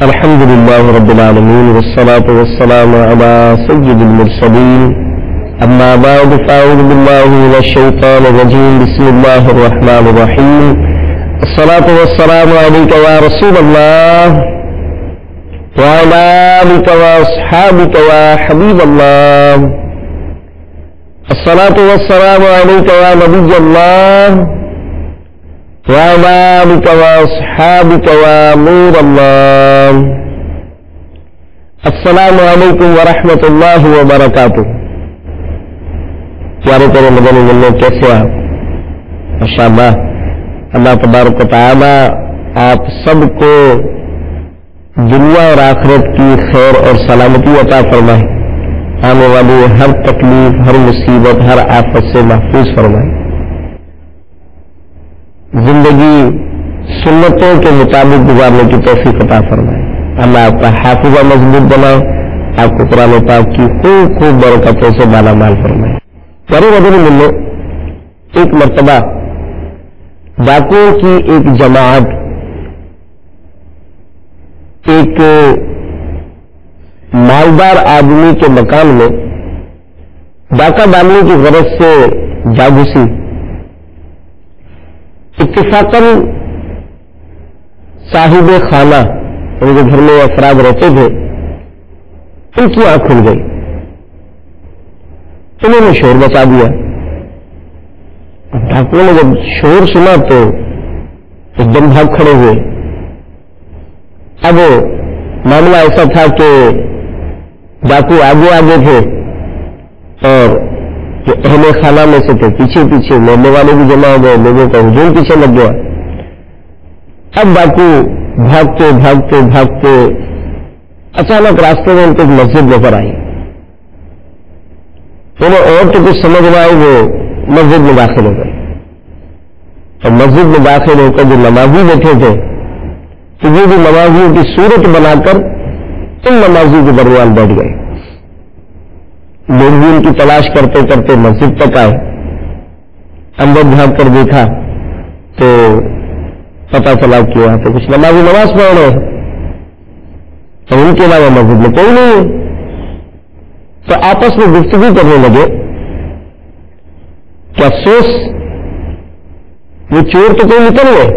الحمد لله رب العالمين والصلاة والسلام على سيد المرسلين أما بعد فأعوذ بالله من الشيطان الرجيم بسم الله الرحمن الرحيم الصلاة والسلام عليك يا رسول الله وعلى آلك وأصحابك يا حبيب الله الصلاة والسلام عليك يا نبي الله وعلى آلك وأصحابك يا نور الله السلام علیکم ورحمۃ اللہ وبرکاتہ. پیارے پیارے مدنی ملنے کیسے آپ؟ ماشاءاللہ اللہ تبارک و تعالی آپ سب کو دنیا اور آخرت کی خیر اور سلامتی عطا فرمائے، آنے والی ہر تکلیف، ہر مصیبت، ہر آفت سے محفوظ فرمائے، زندگی سنتوں کے مطابق گزارنے کی توفیق عطا فرمائے. اللہ آپ کا حافظہ مضبوط بنائے، آپ کو قرآن پاک کی خوب خوب برکتوں سے مالا مال فرمائے. پیارے مدنی ملو، ایک مرتبہ ڈاکوؤں کی ایک جماعت ایک مالدار آدمی کے مکان میں ڈاکہ ڈالنے کی غرض سے جا گھسی. اتفاقاً صاحب خانہ ان کے گھر میں افراد رہتے تھے، ان کی آنکھ کھل گئی، انہوں نے شور مچا دیا. ڈاکوؤں نے جب شور سنا تو ایک دم بھاگ کھڑے ہوئے. اب معاملہ ایسا تھا کہ ڈاکو آگے آگے تھے اور جو اہل خانہ میں سے تھے پیچھے پیچھے، مرنے والے بھی جمع ہو گئے، لوگوں کا ہجوم پیچھے لگ گیا. اب ڈاکو بھاگتے بھاگتے بھاگتے اچانک راستے میں ان کو ایک مسجد نظر آئی. انہیں اور تو کچھ سمجھ نہ آئی، وہ مسجد میں داخل ہو گئے اور مسجد میں داخل ہو کر جو نمازی بیٹھے تھے تو یہ بھی نمازیوں کی صورت بنا کر ان نمازیوں کے درمیان بیٹھ گئے. لوگ بھی ان کی تلاش کرتے کرتے مسجد تک آئے. اندر جھانک کر دیکھا تو پتا چلا کہ وہاں پہ کچھ نمازی نماز پڑھ رہے ہیں تو ان کے علاوہ مسجد میں کوئی نہیں ہے. تو آپس میں گفتگو کرنے لگے کہ افسوس وہ چور تو کوئی نکل گئے.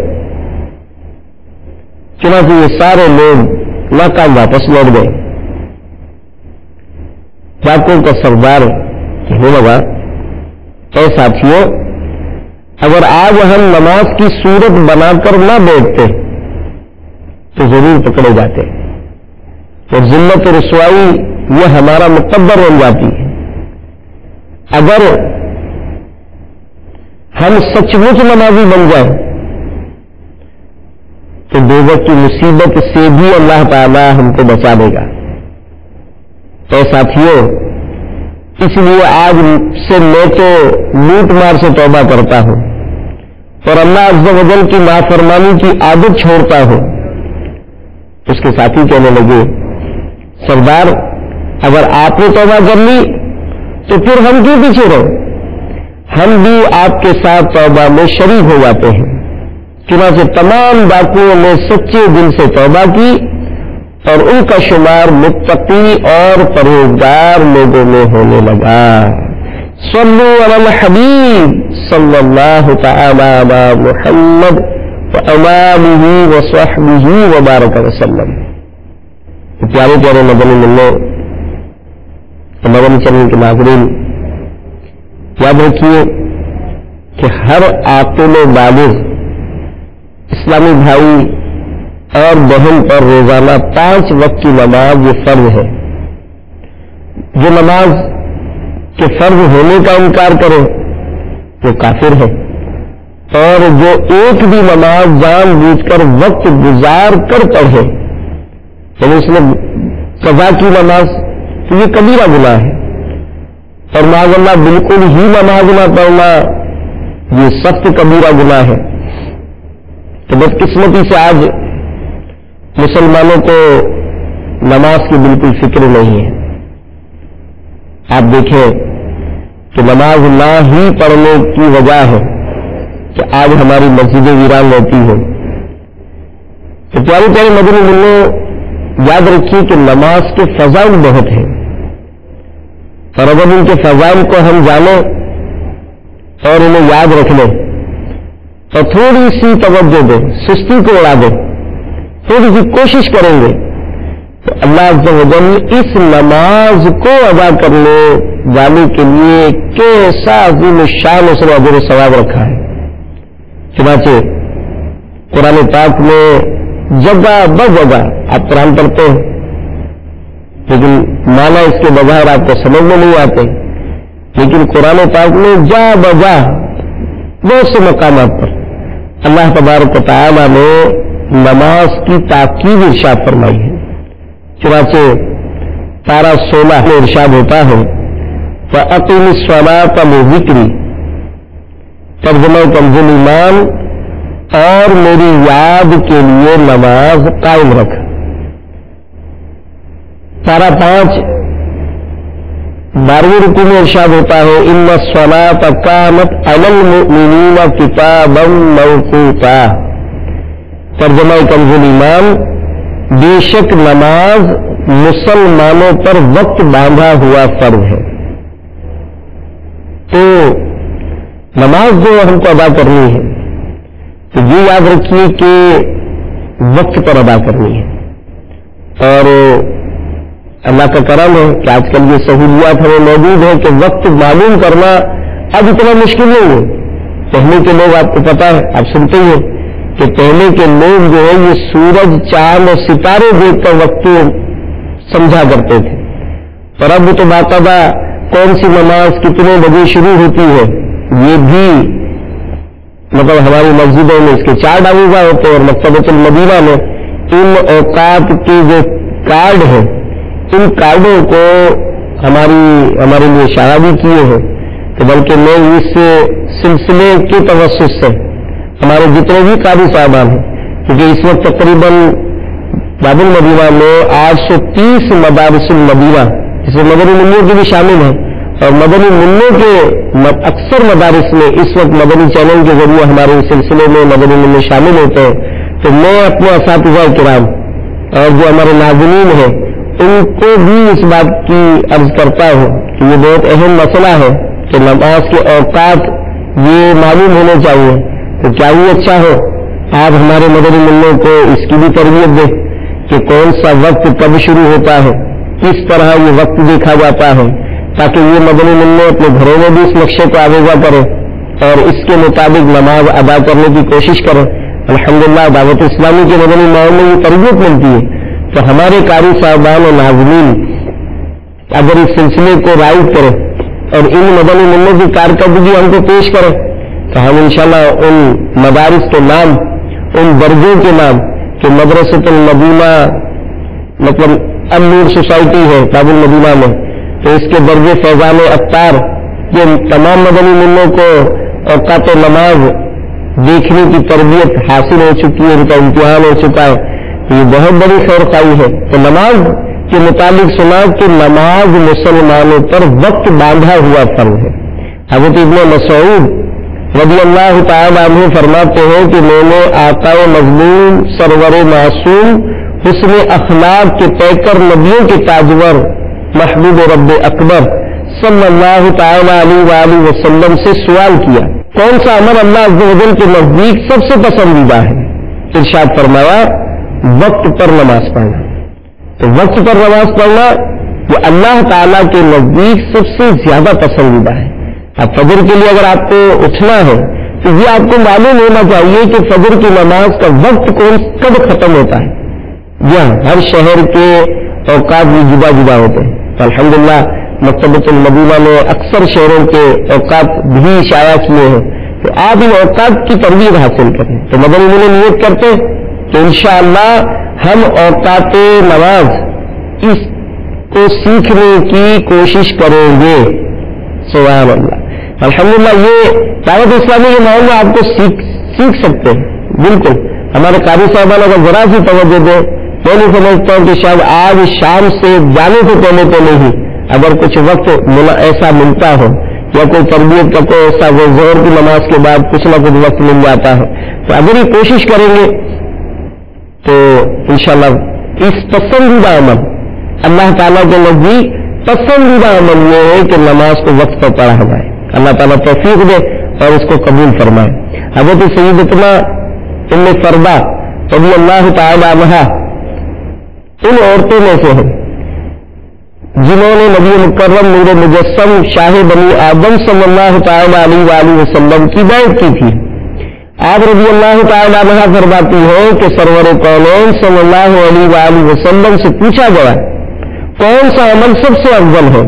چنانچہ یہ سارے لوگ ناکام واپس لوٹ گئے. ڈاکوؤں کا سردار کہنے لگا، اے ساتھیوں، اگر آج ہم نماز کی صورت بنا کر نہ بیٹھتے تو ضرور پکڑے جاتے اور ذلت و رسوائی یہ ہمارا مقدر بن جاتی ہے. اگر ہم سچ مچ نمازی بن جائیں تو دوزخ کی مصیبت سے بھی اللہ تعالی ہم کو بچا دے گا. اے ساتھیوں، اس لیے آج سے میں تو لوٹ مار سے توبہ کرتا ہوں اور اللہ عز و جل کی نافرمانی کی عادت چھوڑتا ہوں. اس کے ساتھی کہنے لگے، سردار اگر آپ نے توبہ کر لی تو پھر ہم کیوں پیچھے رہو؟ ہم بھی آپ کے ساتھ توبہ میں شریک ہو جاتے ہیں. چنانچہ تمام ڈاکوؤں نے سچے دل سے توبہ کی اور ان کا شمار متقی اور پرہیزگار لوگوں میں ہونے لگا. صلو علی الحبیب صلی اللہ تعالی علی محمد وآلہ وصحبہ وبارک وسلم. پیارے پیارے مدنی ملنے مدنی چینل کے ناظرین، یاد رکھیے کہ ہر عاقل و بالغ اسلامی بھائی اور بہن پر روزانہ 5 وقت کی نماز یہ فرض ہے. جو نماز کے فرض ہونے کا انکار کرے وہ کافر ہے، اور جو ایک بھی نماز جان بوجھ کر وقت گزار کر پڑھے، یعنی اس نے قضا کی نماز، تو یہ کبیرہ گناہ ہے. اور معاذ اللہ بالکل ہی نماز نہ پڑھنا یہ سخت کبیرہ گناہ ہے. تو بدقسمتی سے آج مسلمانوں کو نماز کی بالکل فکر نہیں ہے. آپ دیکھیں کہ نماز نہ ہی پڑھنے کی وجہ ہے کہ آج ہماری مسجدیں ویران رہتی ہیں. تو پیاری پیاری مدنی ملنے یاد رکھیے کہ نماز کے فضائل بہت ہیں، اور اگر ان کے فضائل کو ہم جانیں اور انہیں یاد رکھ لیں اور تھوڑی سی توجہ دیں، سستی کو اڑا دیں، تھوڑی سی کوشش کریں گے تو اللہ عز و جل اس نماز کو ادا کرنے والے کے لیے کیسا عظیم الشان اس نے اجر و ثواب رکھا ہے۔ چنانچہ قرآن پاک میں جگہ بجگہ آپ قرآن پڑھتے ہیں لیکن معنی اس کے بغیر آپ کو سمجھ میں نہیں آتے، لیکن قرآن پاک میں جا بجا بہت سے مقامات پر اللہ تبارک و تعالی نے نماز کی تاکید ارشاد فرمائی ہے۔ چنانچہ پارہ 16 میں ارشاد ہوتا ہے فَأَقِمِ الصَّلَاةَ لِذِكْرِي، ترجمہ کنز ایمان، اور میری یاد کے لیے نماز قائم رکھ۔ پارہ 5 12ویں رکوع میں ارشاد ہوتا ہے إِنَّ الصَّلَاةَ كَانَتْ عَلَى الْمُؤْمِنِينَ كِتَابًا مَوْقُوتًا، ترجمہ کنز ایمان، بے شک نماز مسلمانوں پر وقت باندھا ہوا فرض ہے۔ تو نماز جو ہم کو ادا کرنی ہے تو یہ یاد رکھیے کہ وقت پر ادا کرنی ہے، اور اللہ کا کرم ہے کہ آج کل یہ سہولیات ہمیں موجود ہیں کہ وقت معلوم کرنا اب اتنا مشکل نہیں ہے۔ پہلے کے لوگ آپ کو پتا ہے، آپ سنتے ہی ہیں کہ پہلے کے لوگ جو ہے یہ سورج چاند اور ستارے دیکھ کر وقت سمجھا کرتے تھے، اور اب تو باقاعدہ کون سی نماز کتنے بجے شروع ہوتی ہے یہ بھی مطلب ہماری مسجدوں میں اس کے 4 ڈاویزہ ہوتے ہیں، اور مکتبۃ المدینہ میں ان اوقات کے جو کارڈ ہیں ان کارڈوں کو ہمارے لیے اشارہ بھی کیے ہیں کہ بلکہ میں اس سلسلے کے توسط سے ہمارے جتنے بھی قاری صاحبان ہیں، کیونکہ اس وقت تقریباً باب المدینہ میں 830 مدارس المدینہ جس میں مدنی منوں کی بھی شامل ہیں، اور مدنی منوں کے اکثر مدارس میں اس وقت مدنی چینل کے ذریعے ہمارے سلسلے میں مدنی منوں شامل ہوتے ہیں۔ تو میں اپنے اساتذہ کرام اور جو ہمارے ناظرین ہیں ان کو بھی اس بات کی عرض کرتا ہوں کہ یہ بہت اہم مسئلہ ہے کہ نماز کے اوقات یہ معلوم ہونے چاہیے، تو کیا ہی اچھا ہو آپ ہمارے مدنی منوں کو اس کی بھی تربیت دیں کہ کون سا وقت کب شروع ہوتا ہے، کس طرح یہ وقت دیکھا جاتا ہے، تاکہ یہ مدنی منوں اپنے گھروں میں بھی اس نقشے کو آویزہ کریں اور اس کے مطابق نماز ادا کرنے کی کوشش کریں۔ الحمدللہ دعوت اسلامی کے مدنی ماحول میں یہ تربیت ملتی ہے، تو ہمارے قاری صاحبان اور ناظرین اگر اس سلسلے کو رائج کریں اور ان مدنی منوں کی کارکردگی ہم کو پیش کریں تو ہم انشاءاللہ ان مدارس کے نام، ان درجوں کے نام کہ مدرسۃ المدینہ مطلب النور سوسائٹی ہے باب المدینہ میں، تو اس کے درجے فیضان اختار، یہ تمام مدنی منوں کو اوقات نماز دیکھنے کی تربیت حاصل ہو چکی ہے، ان کا امتحان ہو چکا ہے، یہ بہت بڑی خیر خواہی ہے۔ تو نماز کے متعلق سنا کہ نماز مسلمانوں پر وقت باندھا ہوا فرض ہے۔ حضرت ابن مسعود رضی اللہ تعالی عنہ فرماتے ہیں کہ میں نے آقا مظلوم سرور معصوم حسن اخلاق کے پیکر نبیوں کے تاجور محبوب رب اکبر صلی اللہ تعالی علیہ وآلہ وسلم سے سوال کیا کون سا عمل اللہ عز و جل کے نزدیک سب سے پسندیدہ ہے؟ ارشاد فرمایا وقت پر نماز پڑھنا۔ تو وقت پر نماز پڑھنا یہ اللہ تعالیٰ کے نزدیک سب سے زیادہ پسندیدہ ہے۔ اب فجر کے لیے اگر آپ کو اٹھنا ہے تو یہ آپ کو معلوم ہونا چاہیے کہ فجر کی نماز کا وقت کب ختم ہوتا ہے۔ یہ ہر شہر کے اوقات بھی جدا جدا ہوتے ہیں۔ تو الحمدللہ مکتبۃ المدینہ میں اکثر شہروں کے اوقات بھی شائع کیے ہیں، تو آپ ان اوقات کی تربیت حاصل کریں۔ تو مدنی منوں نیت کرتے کہ انشاءاللہ ہم اوقات نماز اس کو سیکھنے کی کوشش کریں گے۔ سبحان اللہ، الحمدللہ یہ دعوت اسلامی کے ماحول میں آپ کو سیکھ سکتے ہیں۔ بالکل ہمارے قاری صاحبان اگر ذرا سی توجہ دیں، میں نہیں سمجھتا ہوں کہ شاید آج شام سے جانے سے پہلے تو نہیں، اگر کچھ وقت ایسا ملتا ہو یا کوئی تربیت کا کوئی ایسا وہ ظہر کی نماز کے بعد کچھ نہ کچھ وقت مل جاتا ہے، تو اگر یہ کوشش کریں گے تو انشاءاللہ اس پسندیدہ عمل اللہ تعالیٰ کے نزدیک پسندیدہ عمل یہ ہے کہ نماز کو وقت پر پڑھا جائے. اللہ تعالیٰ توفیق دے اور اس کو قبول فرمائے. حضرت سیدتنا ام فردا رضی اللہ تعالی عنہا ان عورتوں میں سے ہے جنہوں نے نبی مکرم نور مجسم شاہ بنی آدم صلی اللہ تعالی علیہ وآلہ وسلم کی بیعت کی تھی. آپ رضی اللہ تعالی عنہا فرماتی ہے کہ سرور کونین صلی اللہ علیہ وآلہ وسلم سے پوچھا گیا کون سا عمل سب سے افضل ہے؟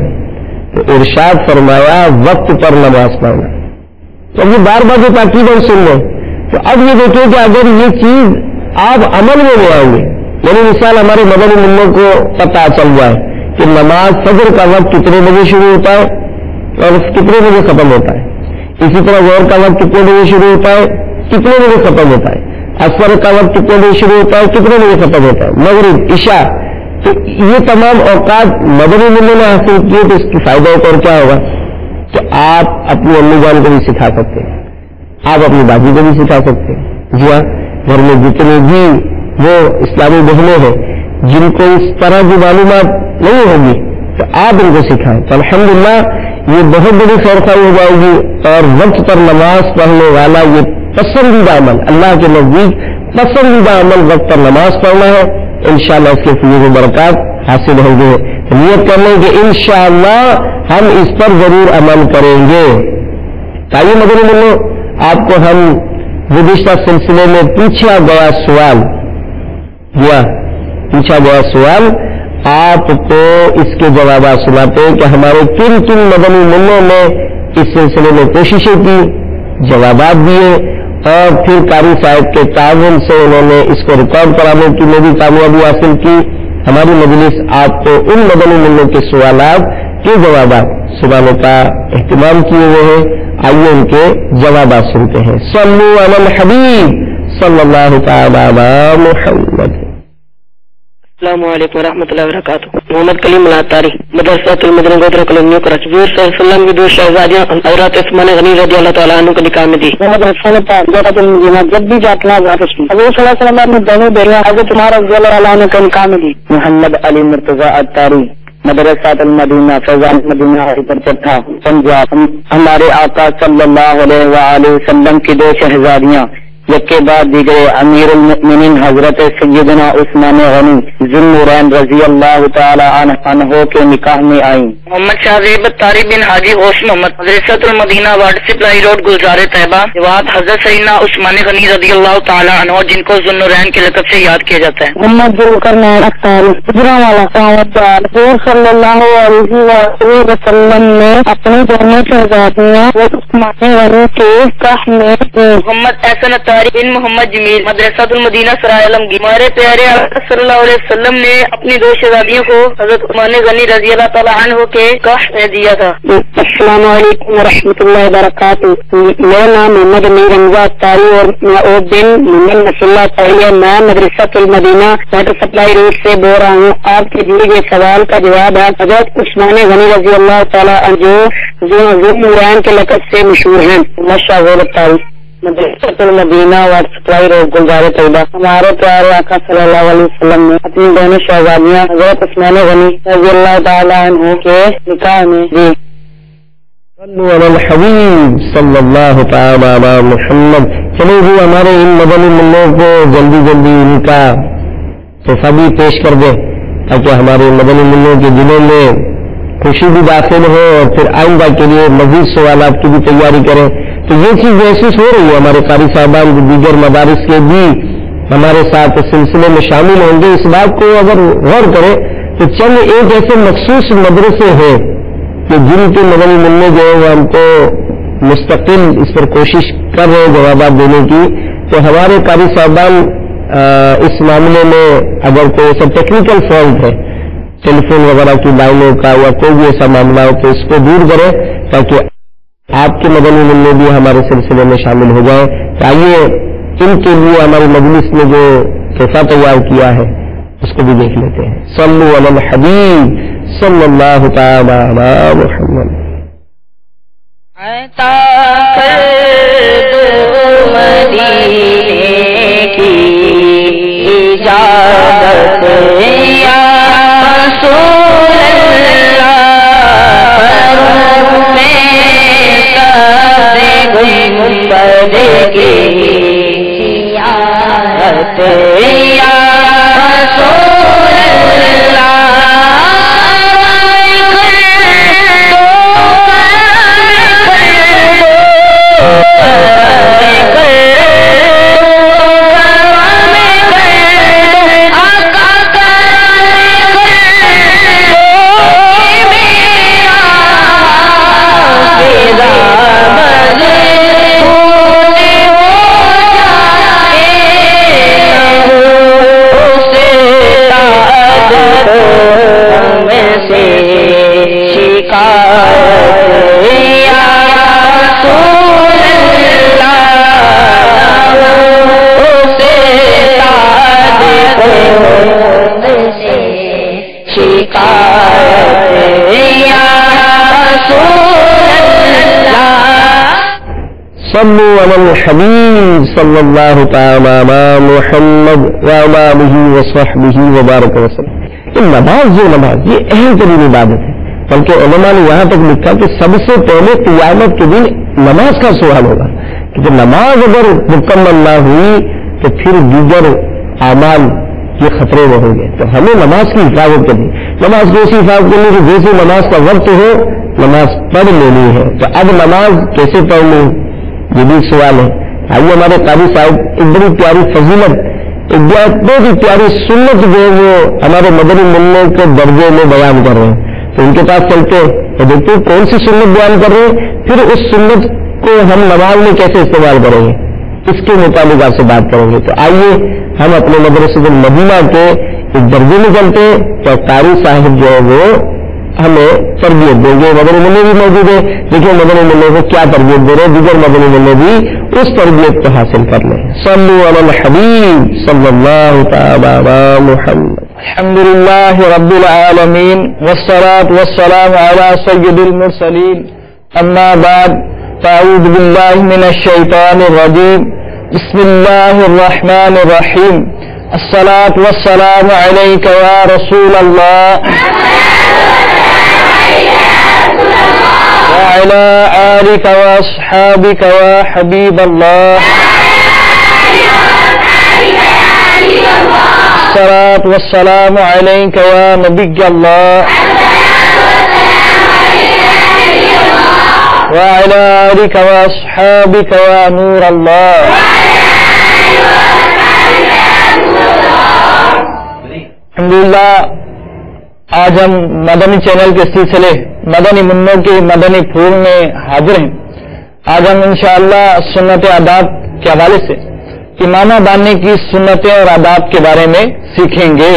تو ارشاد فرمایا وقت پر نماز پڑھنا. تو یہ بار بار جو تاکیدیں سن لیں تو اب یہ دیکھیں کہ اگر یہ چیز آپ عمل میں لے آئیں گے، یعنی مثال ہمارے مدنی ملوں کو پتہ چل جائے کہ نماز فجر کا وقت کتنے بجے شروع ہوتا ہے اور کتنے بجے ختم ہوتا ہے، اسی طرح ظہر کا وقت کتنے بجے شروع ہوتا ہے کتنے بجے ختم ہوتا ہے، عصر کا وقت کتنے بجے شروع ہوتا ہے کتنے بجے ختم ہوتا ہے، مغرب عشاء، تو یہ تمام اوقات مدنی ملوں نے حاصل کیے تو اس کی فائدہ اور کیا ہوگا کہ آپ اپنی امی جان کو بھی سکھا سکتے ہیں، آپ اپنی باجی کو بھی سکھا سکتے ہیں. جی ہاں، گھر میں جتنے بھی وہ اسلامی بہنیں ہیں جن کو اس طرح کی معلومات نہیں ہوگی تو آپ ان کو سکھائیں تو الحمدللہ یہ بہت بڑی خیر خواہی ہو جائے گی. اور وقت پر نماز پڑھنے والا یہ پسندیدہ عمل، اللہ کے نزدیک پسندیدہ عمل وقت پر نماز پڑھنا ہے. انشاءاللہ اس کے فیض و برکات حاصل ہوں گے. نیت کر لیں کہ انشاءاللہ ہم اس پر ضرور عمل کریں گے. تائیے مدنی ملوں، آپ کو ہم گزشتہ سلسلے میں پوچھا گیا سوال آپ کو اس کے جوابات سناتے ہیں کہ ہمارے کن کن مدنی ملوں نے اس سلسلے میں کوششیں کی، جوابات دیے، اور پھر قاری صاحب کے تعاون سے انہوں نے اس کو ریکارڈ کرانے کی میں بھی کامیابی حاصل کی. ہماری مجلس آپ کو ان مدنی ملوں کے سوالات کے جوابات سنانے کا اہتمام کیے ہوئے ہیں. آئیے ان کے جوابات سنتے ہیں. صلو علی الحبیب صلی اللہ تعالی علی محمد. السلام علیکم ورحمۃ اللہ وبرکاتہ. محمد کلیم العطاری، مدرسہ المدنی گودرا کالونی کراچی. حضور صلی اللہ علیہ وسلم کی دو شہزادیاں حضرت عثمان غنی رضی اللہ تعالیٰ عنہ کے نکاح میں دی. محمد رسول جب بھی جاتا حضور صلی اللہ علیہ وسلم نے دونوں بیٹیاں حضرت عمر رضی اللہ عنہ کے نکاح میں دی. محمد علی مرتضی عطاری، مدرسہ المدینہ فیضان مدینہ پر چٹھا پنجاب. ہمارے آقا صلی اللہ علیہ وآلہ وسلم کی دو شہزادیاں یک کے بعد دیگر امیر المؤمنین حضرت سیدنا عثمان غنی ذو النورین رضی اللہ تعالی عنہ کے نکاح میں آئیں. محمد شاہ زیب طاری بن حاجی غوث محمد، مدرسۃ المدینہ واٹر سپلائی روڈ گلزار طیبہ. جواب حضرت سیدنا عثمان غنی رضی اللہ تعالی عنہ جن کو ذو النورین کے لقب سے یاد کیا جاتا ہے. محمد ذوالقرنین اختاری گجرانوالا ساوتدار. حضور صلی اللہ علیہ وسلم نے اپنی دونوں شہزادیاں عثمان غنی کے نکاح میں. محمد احسن بن محمد جمیل، مدرسہ المدینہ سرائے عالمگیر. ہمارے پیارے صلی اللہ علیہ وسلم نے اپنی دو شہزادیوں کو حضرت عثمان غنی رضی اللہ تعالیٰ عنہ کے نکاح میں دیا تھا. السلام علیکم ورحمۃ اللہ وبرکاتہ. میرا نام محمد امیر حمزہ اختاری اور میں بن محمد نصر اللہ طاہریہ، میں مدرسہ المدینہ واٹر سپلائی روڈ سے بول رہا ہوں. آپ کے دیے گئے سوال کا جواب ہے حضرت عثمان غنی رضی اللہ تعالیٰ عنہ جو ذو النورین کے لقب سے مشہور ہیں. ماشاء اللہ مدرسۃ المدینہ واٹر سپلائی روڈ گلزار طیبہ. ہمارے پیارے آقا صلی اللہ علیہ وسلم نے اپنی دونوں شہزادیاں حضرت عثمان غنی رضی اللہ تعالیٰ عنہ کے نکاح میں دی. صلو علی الحبیب صلی اللہ تعالی علی محمد. چلو جی ہمارے ان مدنی ملوں کو جلدی ان کا تحفہ بھی پیش کر دیں تاکہ ہمارے مدنی ملوں کے دلوں میں خوشی بھی داخل ہو اور پھر آئندہ کے لیے مزید سوالات کی بھی تیاری کریں. تو یہ چیز محسوس ہو رہی ہے ہمارے قاری صاحبان جو دیگر مدارس کے بھی ہمارے ساتھ اس سلسلے میں شامل ہوں گے. اس بات کو اگر غور کریں تو چند ایک ایسے مخصوص مدرسے ہیں کہ جن کے مدنی ملنے جو ہے وہ ہم کو مستقل اس پر کوشش کر رہے ہیں جوابات دینے کی. تو ہمارے قاری صاحبان اس معاملے میں اگر کوئی ایسا ٹیکنیکل فالٹ ہے ٹیلی فون وغیرہ کی لائنوں کا یا کوئی بھی ایسا معاملہ ہو تو اس کو دور کریں تاکہ آپ کے مدنی ملنے بھی ہمارے سلسلے میں شامل ہو جائیں. آئیے ان کے لیے ہماری مجلس نے جو تحفہ تیار کیا ہے اس کو بھی دیکھ لیتے ہیں. صلو علی الحبیب صلی اللہ تعالی علی محمد. مدینے کی اجازت میں سے شکایت یا رسول اللہ سے تاج میں سے شکایت یا رسول اللہ صلوا علی الحبیب صلی اللہ تعالی علی محمد وعلی آلہ وصحبہ وبارک وسلم. نماز جو نماز یہ اہم ترین عبادت ہے، بلکہ علماء نے یہاں تک لکھا کہ سب سے پہلے قیامت کے دن نماز کا سوال ہوگا کہ جب نماز اگر مکمل نہ ہوئی تو پھر دیگر اعمال یہ خطرے میں ہوں گے. تو ہمیں نماز کی حفاظت کرنی، نماز کو ایسی حفاظت کرنی کہ جیسے نماز کا وقت ہو نماز پڑھ لینی ہے. تو اب نماز کیسے پڑھ لوں یہ بھی سوال ہے. آئیے ہمارے قاری صاحب ایک بڑی پیاری فضیلت، ایک بہت ہی پیاری سنت جو ہے وہ ہمارے مدنی ملنے کے درجے میں بیان کر رہے ہیں. تو ان کے پاس چلتے تو دیکھتے کون سی سنت بیان کر رہے ہیں، پھر اس سنت کو ہم نماز میں کیسے استعمال کریں گے اس کے متعلق آپ سے بات کریں گے. تو آئیے ہم اپنے مدرسۃ المدینہ کے ایک درجے میں چلتے ہیں تو قاری صاحب جو ہے وہ ہمیں تربیت دیں گے. مدنی ملے بھی موجود ہے، دیکھیں مدنی ملے کو کیا تربیت دے رہے، دیگر مدنی ملے بھی اس تربیت کو حاصل کر لیں. صلو علی الحبیب صلی اللہ تعالی علی محمد. الحمد للہ رب العالمین والصلاة والسلام علی سید المرسلین. اما بعد فاعوذ باللہ من الشیطان الرجیم. بسم اللہ الرحمن الرحیم. الصلاة والسلام علیک یا رسول اللہ وعلى آلك وأصحابك وحبيب الله. الصلاة والسلام عليك يا نبي الله وعلى آلك وأصحابك يا نور الله. الحمدللہ آج ہم مدنی چینل کے سلسلے مدنی منوں کے مدنی پھول میں حاضر ہیں. آج ہم انشاءاللہ سنت آداب کے حوالے سے امامہ باندھنے کی سنتیں اور آداب کے بارے میں سیکھیں گے.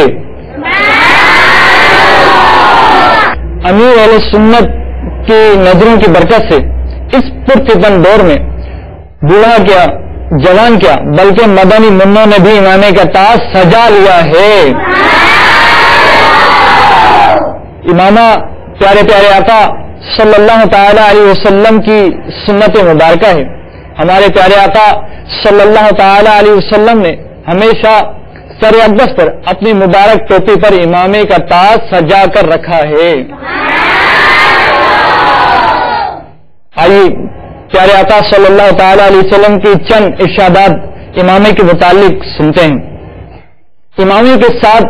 امیر اہل سنت کی نظروں کی برکت سے اس پرفتن دور میں بوڑھا کیا جوان کیا بلکہ مدنی منوں نے بھی امامے کا تاج سجا لیا ہے. امامہ پیارے پیارے آقا صلی اللہ تعالی علیہ وسلم کی سنت مبارکہ ہے. ہمارے پیارے آقا صلی اللہ تعالی علیہ وسلم نے ہمیشہ سر اقدس پر اپنی مبارک ٹوپی پر امامے کا تاج سجا کر رکھا ہے. آئیے پیارے آقا صلی اللہ تعالی علیہ وسلم کی چند ارشادات امامے کے متعلق سنتے ہیں. امامے کے ساتھ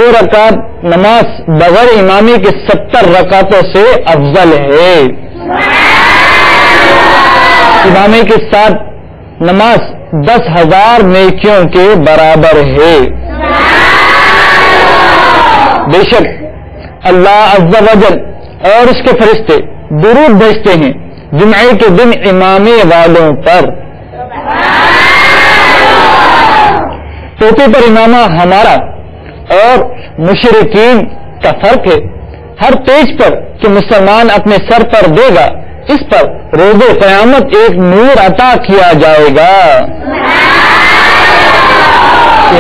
2 رکعت نماز بغیر امامی کے 70 رکعتوں سے افضل ہے. امامی کے ساتھ نماز 10,000 نیکیوں کے برابر ہے. بے شک اللہ عز و جل اور اس کے فرشتے درود بھیجتے ہیں جمعے کے دن امامے والوں پر. ٹوپی پر امامہ ہمارا اور مشرکین کا فرق ہے. ہر پیج پر کہ مسلمان اپنے سر پر دے گا اس پر روز قیامت ایک نور عطا کیا جائے گا.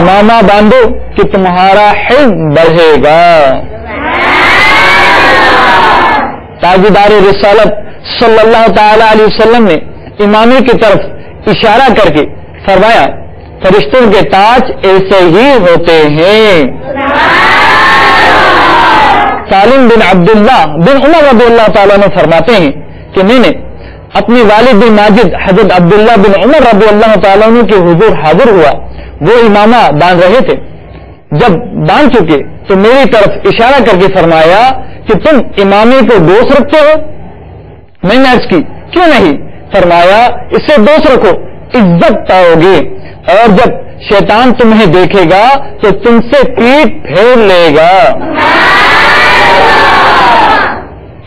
امامہ باندھو کہ تمہارا حلم بڑھے گا. تاجدار رسالت صلی اللہ تعالی علیہ وسلم نے امامی کی طرف اشارہ کر کے فرمایا فرشتوں کے تاج ایسے ہی ہوتے ہیں. سالم بن عبداللہ بن عمر رضی اللہ تعالیٰ نے فرماتے ہیں کہ میں نے اپنے والد بن ماجد حضرت عبداللہ بن عمر رضی اللہ تعالیٰ عنہ کے حضور حاضر ہوا. وہ امامہ باندھ رہے تھے. جب باندھ چکے تو میری طرف اشارہ کر کے فرمایا کہ تم امامی کو دوست رکھتے ہو. میں نے عرض کی کیوں نہیں؟ فرمایا اس سے دوست رکھو عزت پاؤ گے اور جب شیطان تمہیں دیکھے گا تو تم سے پیٹ پھیر لے گا.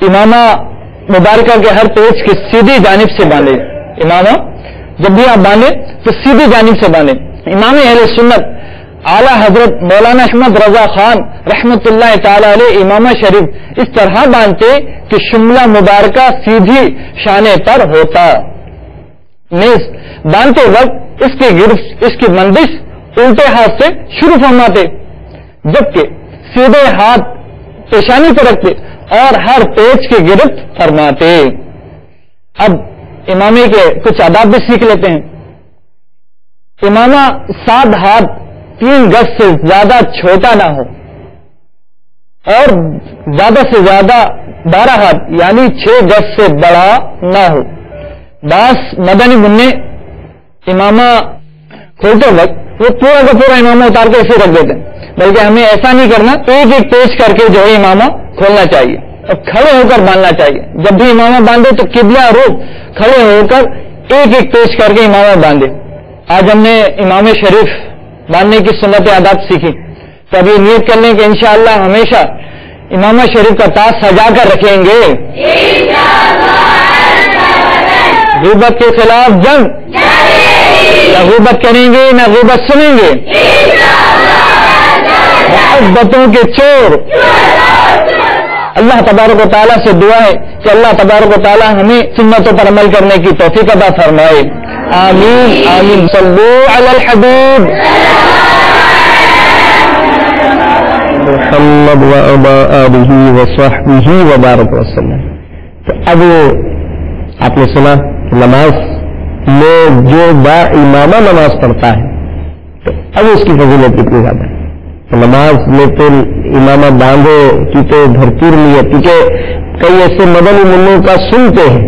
امامہ مبارکہ کے ہر پیج کی سیدھی جانب سے باندھے. امامہ جب بھی آپ باندھے تو سیدھی جانب سے باندھے. امام اہل سنت اعلی حضرت مولانا احمد رضا خان رحمت اللہ تعالی علیہ امامہ شریف اس طرح باندھتے کہ شملہ مبارکہ سیدھی شانے پر ہوتا. نیز باندھتے وقت اس کی بندش الٹے ہاتھ سے شروع فرماتے، جبکہ سیدھے ہاتھ پیشانی پر رکھتے اور ہر پیچ کی گرفت فرماتے. اب امامے کے کچھ آداب بھی سیکھ لیتے ہیں. امامہ 7 ہاتھ 3 گز سے زیادہ چھوٹا نہ ہو اور زیادہ سے زیادہ 12 ہاتھ یعنی 6 گز سے بڑا نہ ہو. بعض مدنی منع امامہ کھولتے وقت وہ پورا کا پورا امامہ اتار کے اسے رکھ دیتے ہیں، بلکہ ہمیں ایسا نہیں کرنا، ایک ایک پیش کر کے جو ہے امامہ کھولنا چاہیے اور کھڑے ہو کر باندھنا چاہیے. جب بھی امامہ باندھے تو قبلہ رخ کھڑے ہو کر ایک ایک پیش کر کے امامہ باندھے. آج ہم نے امام شریف باندھنے کی سنت آداب سیکھی، تو اب یہ نیت کر لیں کہ انشاءاللہ ہمیشہ امامہ شریف کا تاج سجا کر رکھیں گے. غیبت کے خلاف جنگ، نہ غیبت کریں گے نہ غیبت سنیں گے. محبتوں کے چور. اللہ تبارک و تعالیٰ سے دعا ہے کہ اللہ تبارک و تعالیٰ ہمیں سنتوں پر عمل کرنے کی توفیق عطا فرمائے. آمین آمین. صلو علی الحبیب محمد وعلی آلہ وصحبہ وبارک وسلم. تو اب آپ نے سنا کہ نماز میں جو با امامہ نماز پڑھتا ہے تو اب اس کی فضیلت کتنی زیادہ ہے. نماز میں تو امامہ باندھے کی تو بھرپور نیت، کیونکہ کئی ایسے مدنی منوں کا سنتے ہیں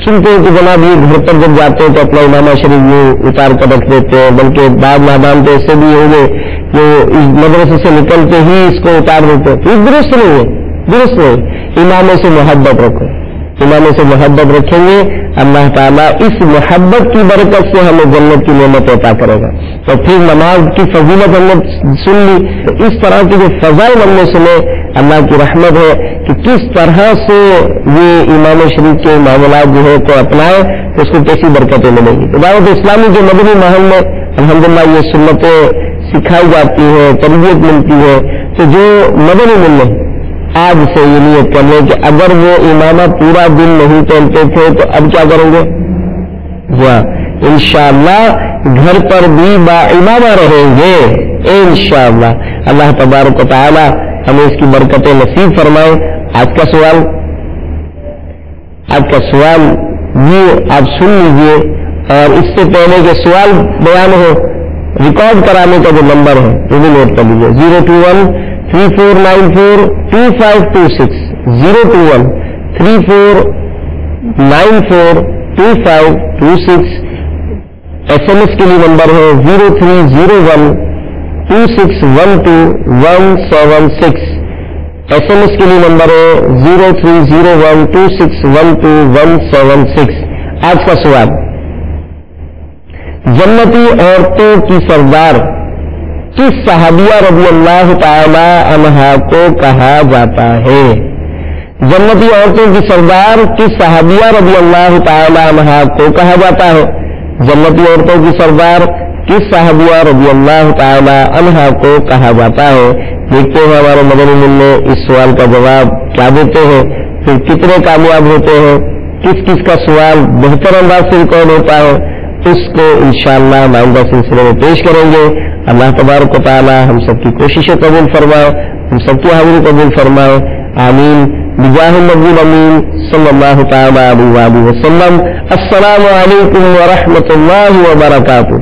کہ جناب یہ گھر پر جب جاتے ہیں تو اپنا امامہ شریف یہ اتار کر رکھ دیتے ہیں، بلکہ بعد نادان تو ایسے بھی ہوں گے جو اس مدرسے سے نکلتے ہی اس کو اتار دیتے ہیں. تو یہ درست نہیں ہے، درست نہیں. اماموں سے محبت رکھو، اماموں سے محبت رکھیں گے اللہ تعالیٰ اس محبت کی برکت سے ہمیں جنت کی نعمت عطا کرے گا. تو پھر نماز کی فضیلت ہم نے سن لی، تو اس طرح کی جو فضائل ہم نے سنے اللہ کی رحمت ہے کہ کس طرح سے یہ امام شریف کے معاملات جو ہے کو اپنائے تو اس کو کیسی برکتیں ملیں گی. تو دعوت اسلامی کے مدنی ماحول میں الحمدللہ یہ سنتیں سکھائی جاتی ہیں، تربیت ملتی ہے. تو جو مدنی ملے آج سے یہ نیت کر لیں کہ اگر وہ امامہ پورا دن نہیں پہنتے تھے تو اب کیا کریں گے؟ انشاءاللہ گھر پر بھی با امامہ رہیں گے انشاءاللہ. اللہ تبارک و تعالی ہمیں اس کی برکتیں نصیب فرمائے. آج کا سوال یہ آپ سن لیجئے، اور اس سے پہلے کہ سوال بیان ہو ریکارڈ کرانے کا جو نمبر ہے وہ بھی نوٹ کر لیجیے. 021-3494-2526 021-3494-2526. SMS کے لیے نمبر ہے 0301-2612-176. SMS کے لیے نمبر ہے 0301-2612-176. آج کا سوال، جنتی عورتوں کی سردار کس صحابیہ رضی اللہ تعالی عنہا کو کہا جاتا ہے؟ جنتی عورتوں کی سردار کس صحابیہ رضی اللہ تعالی عنہا کو کہا جاتا ہے؟ جنتی عورتوں کی سردار کس صحابیہ رضی اللہ تعالی عنہا کو کہا جاتا ہے؟ دیکھتے ہیں ہمارے مدنی منع اس سوال کا جواب کیا دیتے ہیں، پھر کتنے کامیاب ہوتے ہیں، کس کس کا سوال بہتر انداز سے ریکارڈ ہوتا ہے، اس کو انشاءاللہ آئندہ سلسلے میں پیش کریں گے. اللہ تبارک و تعالی ہم سب کی کوششیں قبول فرمائے، ہم سب کی حاضری قبول فرمائے. آمین بجاہ النبی الامین صلی اللہ تعالی علیہ وآلہ وسلم. السلام علیکم ورحمۃ اللہ وبرکاتہ.